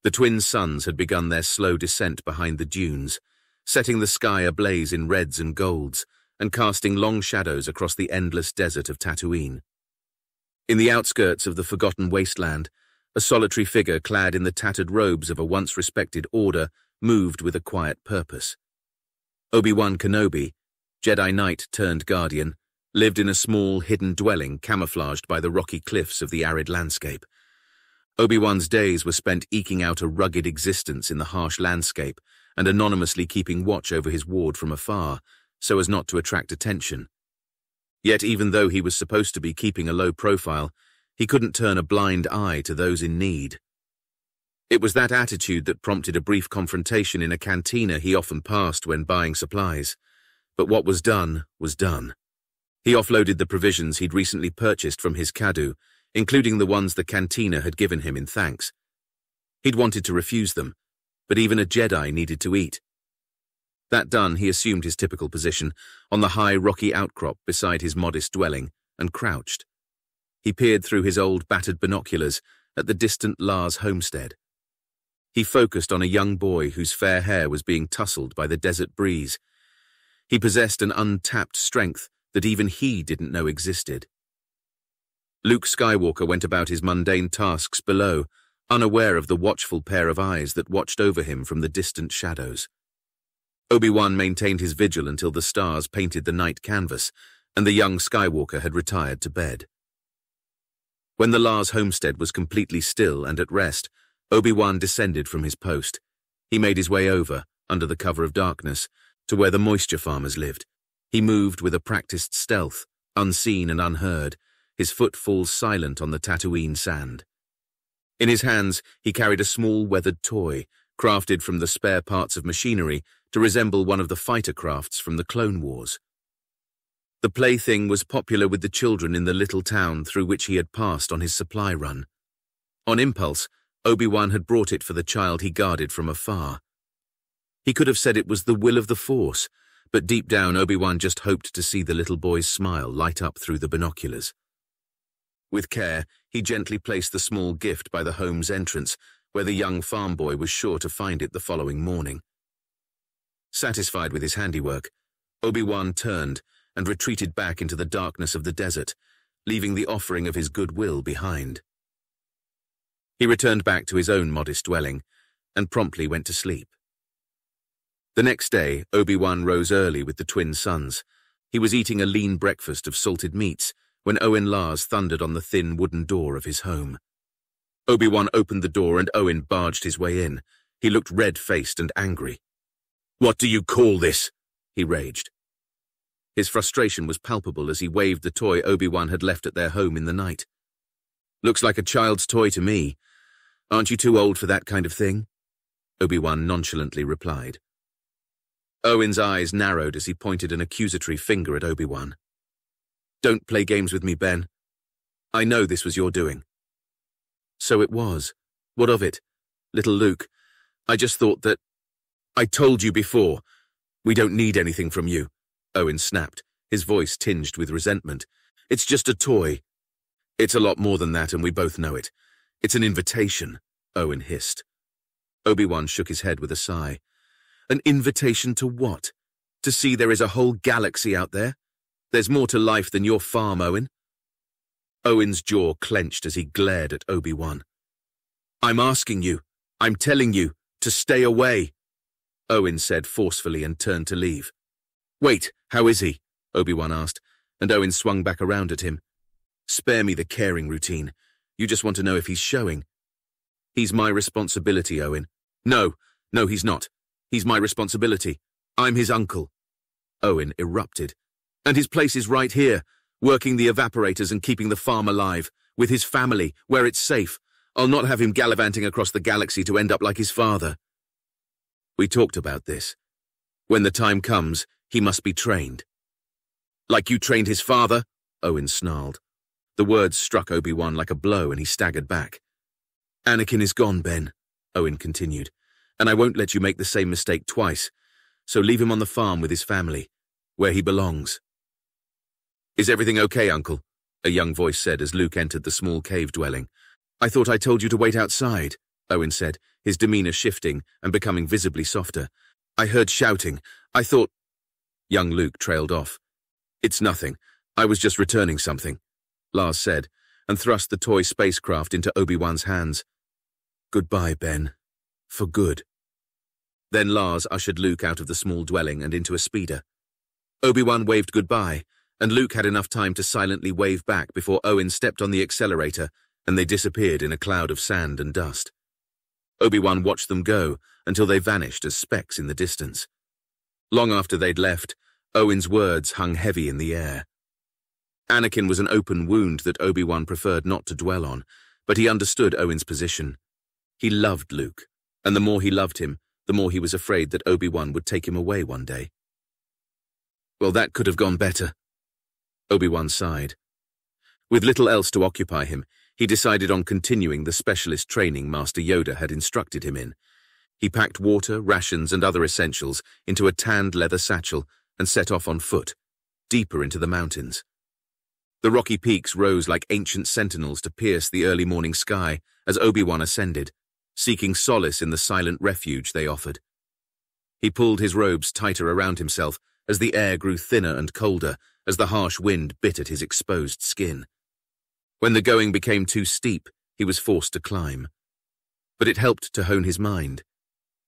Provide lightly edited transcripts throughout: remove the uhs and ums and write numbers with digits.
The twin suns had begun their slow descent behind the dunes, setting the sky ablaze in reds and golds, and casting long shadows across the endless desert of Tatooine. In the outskirts of the forgotten wasteland, a solitary figure clad in the tattered robes of a once respected order moved with a quiet purpose. Obi-Wan Kenobi, Jedi Knight turned Guardian, lived in a small hidden dwelling camouflaged by the rocky cliffs of the arid landscape. Obi-Wan's days were spent eking out a rugged existence in the harsh landscape and anonymously keeping watch over his ward from afar, so as not to attract attention. Yet even though he was supposed to be keeping a low profile, he couldn't turn a blind eye to those in need. It was that attitude that prompted a brief confrontation in a cantina he often passed when buying supplies. But what was done was done. He offloaded the provisions he'd recently purchased from his Kadu, including the ones the cantina had given him in thanks. He'd wanted to refuse them, but even a Jedi needed to eat. That done, he assumed his typical position on the high rocky outcrop beside his modest dwelling and crouched. He peered through his old battered binoculars at the distant Lars homestead. He focused on a young boy whose fair hair was being tousled by the desert breeze. He possessed an untapped strength that even he didn't know existed. Luke Skywalker went about his mundane tasks below, unaware of the watchful pair of eyes that watched over him from the distant shadows. Obi-Wan maintained his vigil until the stars painted the night canvas, and the young Skywalker had retired to bed. When the Lars homestead was completely still and at rest, Obi-Wan descended from his post. He made his way over, under the cover of darkness, to where the moisture farmers lived. He moved with a practiced stealth, unseen and unheard, his footfalls silent on the Tatooine sand. In his hands, he carried a small weathered toy, crafted from the spare parts of machinery to resemble one of the fighter crafts from the Clone Wars. The plaything was popular with the children in the little town through which he had passed on his supply run. On impulse, Obi-Wan had brought it for the child he guarded from afar. He could have said it was the will of the Force, but deep down Obi-Wan just hoped to see the little boy's smile light up through the binoculars. With care, he gently placed the small gift by the home's entrance, where the young farm boy was sure to find it the following morning. Satisfied with his handiwork, Obi-Wan turned and retreated back into the darkness of the desert, leaving the offering of his goodwill behind. He returned back to his own modest dwelling and promptly went to sleep. The next day, Obi-Wan rose early with the twin sons. He was eating a lean breakfast of salted meats when Owen Lars thundered on the thin wooden door of his home. Obi-Wan opened the door and Owen barged his way in. He looked red-faced and angry. "What do you call this?" he raged. His frustration was palpable as he waved the toy Obi-Wan had left at their home in the night. "Looks like a child's toy to me. Aren't you too old for that kind of thing?" Obi-Wan nonchalantly replied. Owen's eyes narrowed as he pointed an accusatory finger at Obi-Wan. "Don't play games with me, Ben. I know this was your doing." "So it was. What of it? Little Luke, I just thought that—" "I told you before. We don't need anything from you," Owen snapped, his voice tinged with resentment. "It's just a toy." "It's a lot more than that, and we both know it. It's an invitation," Owen hissed. Obi-Wan shook his head with a sigh. "An invitation to what? To see there is a whole galaxy out there? There's more to life than your farm, Owen." Owen's jaw clenched as he glared at Obi-Wan. "I'm asking you, I'm telling you, to stay away," Owen said forcefully and turned to leave. "Wait, how is he?" Obi-Wan asked, and Owen swung back around at him. "Spare me the caring routine. You just want to know if he's showing." "He's my responsibility, Owen." No, he's not. He's my responsibility. I'm his uncle." Owen erupted. "And his place is right here, working the evaporators and keeping the farm alive, with his family, where it's safe. I'll not have him gallivanting across the galaxy to end up like his father." "We talked about this. When the time comes, he must be trained." "Like you trained his father?" Owen snarled. The words struck Obi-Wan like a blow and he staggered back. "Anakin is gone, Ben," Owen continued, "and I won't let you make the same mistake twice, so leave him on the farm with his family, where he belongs." "Is everything okay, Uncle?" a young voice said as Luke entered the small cave dwelling. "I thought I told you to wait outside," Owen said, his demeanor shifting and becoming visibly softer. I heard shouting. I thought... Young Luke trailed off. It's nothing. I was just returning something, Lars said, and thrust the toy spacecraft into Obi-Wan's hands. Goodbye, Ben. For good. Then Lars ushered Luke out of the small dwelling and into a speeder. Obi-Wan waved goodbye, and Luke had enough time to silently wave back before Owen stepped on the accelerator and they disappeared in a cloud of sand and dust. Obi-Wan watched them go until they vanished as specks in the distance. Long after they'd left, Owen's words hung heavy in the air. Anakin was an open wound that Obi-Wan preferred not to dwell on, but he understood Owen's position. He loved Luke, and the more he loved him, the more he was afraid that Obi-Wan would take him away one day. Well, that could have gone better. Obi-Wan sighed. With little else to occupy him, he decided on continuing the specialist training Master Yoda had instructed him in. He packed water, rations, and other essentials into a tanned leather satchel and set off on foot, deeper into the mountains. The rocky peaks rose like ancient sentinels to pierce the early morning sky as Obi-Wan ascended, seeking solace in the silent refuge they offered. He pulled his robes tighter around himself as the air grew thinner and colder as the harsh wind bit at his exposed skin. When the going became too steep, he was forced to climb. But it helped to hone his mind.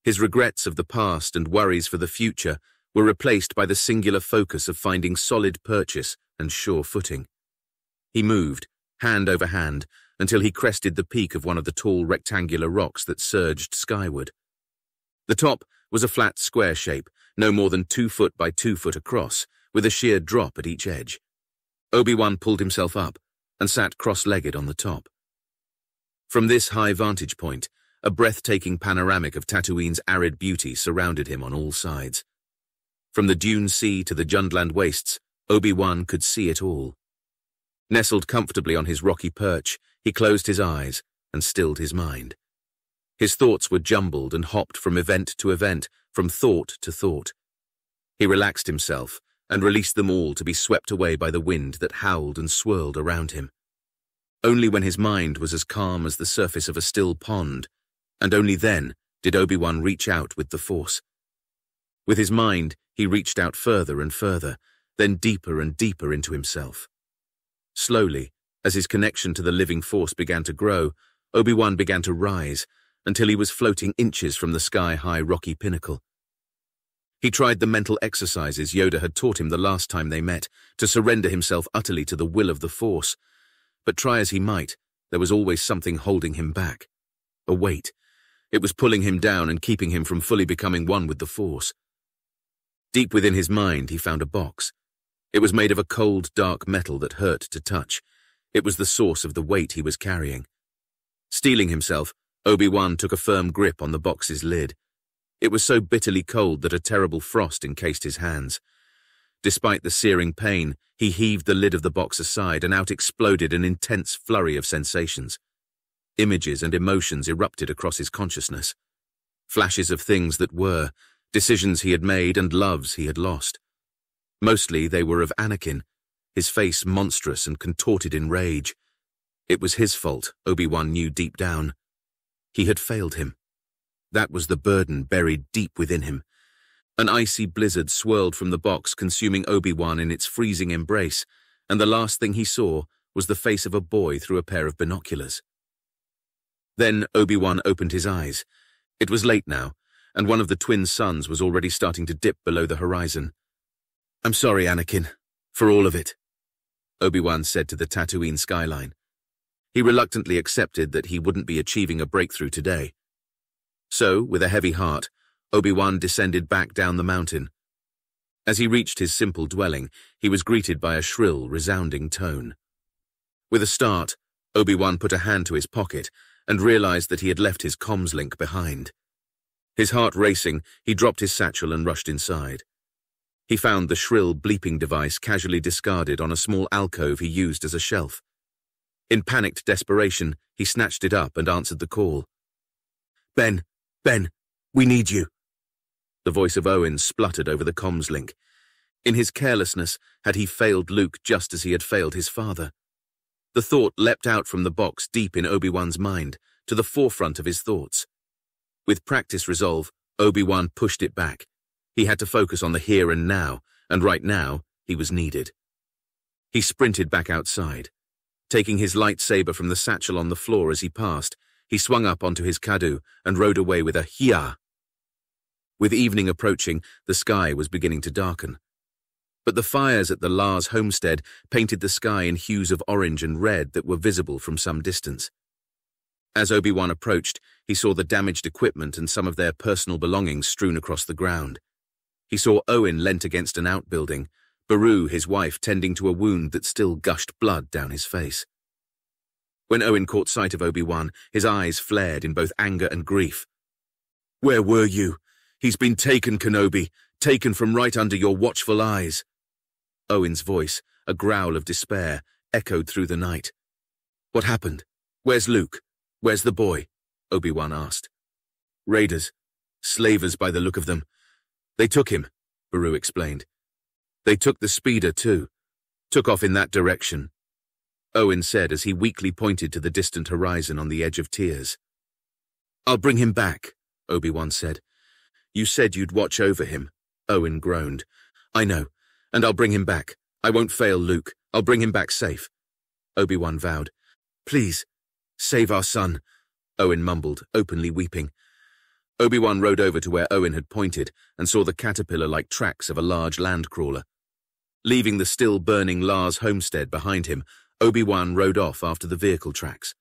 His regrets of the past and worries for the future were replaced by the singular focus of finding solid purchase and sure footing. He moved, hand over hand, until he crested the peak of one of the tall rectangular rocks that surged skyward. The top was a flat square shape, no more than 2 foot by 2 foot across, with a sheer drop at each edge. Obi-Wan pulled himself up and sat cross-legged on the top. From this high vantage point, a breathtaking panoramic of Tatooine's arid beauty surrounded him on all sides. From the dune sea to the Jundland wastes, Obi-Wan could see it all. Nestled comfortably on his rocky perch, he closed his eyes and stilled his mind. His thoughts were jumbled and hopped from event to event, from thought to thought. He relaxed himself and released them all to be swept away by the wind that howled and swirled around him. Only when his mind was as calm as the surface of a still pond, and only then did Obi-Wan reach out with the Force. With his mind, he reached out further and further, then deeper and deeper into himself. Slowly, as his connection to the living Force began to grow, Obi-Wan began to rise, until he was floating inches from the sky-high rocky pinnacle. He tried the mental exercises Yoda had taught him the last time they met, to surrender himself utterly to the will of the Force. But try as he might, there was always something holding him back. A weight. It was pulling him down and keeping him from fully becoming one with the Force. Deep within his mind, he found a box. It was made of a cold, dark metal that hurt to touch. It was the source of the weight he was carrying. Steeling himself, Obi-Wan took a firm grip on the box's lid. It was so bitterly cold that a terrible frost encased his hands. Despite the searing pain, he heaved the lid of the box aside and out exploded an intense flurry of sensations. Images and emotions erupted across his consciousness. Flashes of things that were, decisions he had made and loves he had lost. Mostly they were of Anakin, his face monstrous and contorted in rage. It was his fault, Obi-Wan knew deep down. He had failed him. That was the burden buried deep within him. An icy blizzard swirled from the box, consuming Obi-Wan in its freezing embrace, and the last thing he saw was the face of a boy through a pair of binoculars. Then Obi-Wan opened his eyes. It was late now, and one of the twin suns was already starting to dip below the horizon. "I'm sorry, Anakin, for all of it," Obi-Wan said to the Tatooine skyline. He reluctantly accepted that he wouldn't be achieving a breakthrough today. So, with a heavy heart, Obi-Wan descended back down the mountain. As he reached his simple dwelling, he was greeted by a shrill, resounding tone. With a start, Obi-Wan put a hand to his pocket and realized that he had left his comms link behind. His heart racing, he dropped his satchel and rushed inside. He found the shrill, bleeping device casually discarded on a small alcove he used as a shelf. In panicked desperation, he snatched it up and answered the call. Ben, we need you." The voice of Owen spluttered over the comms link. In his carelessness, had he failed Luke just as he had failed his father? The thought leapt out from the box deep in Obi-Wan's mind, to the forefront of his thoughts. With practiced resolve, Obi-Wan pushed it back. He had to focus on the here and now, and right now, he was needed. He sprinted back outside. Taking his lightsaber from the satchel on the floor as he passed, he swung up onto his kadu and rode away with a "Hiya!" With evening approaching, the sky was beginning to darken. But the fires at the Lars homestead painted the sky in hues of orange and red that were visible from some distance. As Obi-Wan approached, he saw the damaged equipment and some of their personal belongings strewn across the ground. He saw Owen leant against an outbuilding, Beru, his wife, tending to a wound that still gushed blood down his face. When Owen caught sight of Obi-Wan, his eyes flared in both anger and grief. "Where were you? He's been taken, Kenobi, taken from right under your watchful eyes." Owen's voice, a growl of despair, echoed through the night. "What happened? Where's Luke? Where's the boy?" Obi-Wan asked. "Raiders. Slavers by the look of them. They took him," Beru explained. "They took the speeder too. Took off in that direction," Owen said as he weakly pointed to the distant horizon on the edge of tears. "I'll bring him back," Obi-Wan said. "You said you'd watch over him," Owen groaned. "I know, and I'll bring him back. I won't fail Luke. I'll bring him back safe," Obi-Wan vowed. "Please, save our son," Owen mumbled, openly weeping. Obi-Wan rode over to where Owen had pointed and saw the caterpillar-like tracks of a large landcrawler. Leaving the still-burning Lars homestead behind him, Obi-Wan rode off after the vehicle tracks.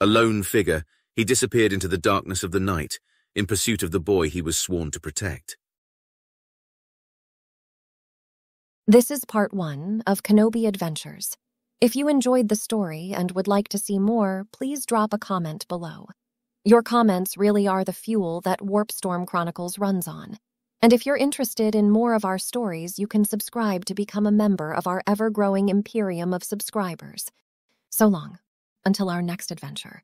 A lone figure, he disappeared into the darkness of the night in pursuit of the boy he was sworn to protect. This is part 1 of Kenobi Adventures. If you enjoyed the story and would like to see more, please drop a comment below. Your comments really are the fuel that Warp Storm Chronicles runs on. And if you're interested in more of our stories, you can subscribe to become a member of our ever-growing imperium of subscribers. So long, until our next adventure.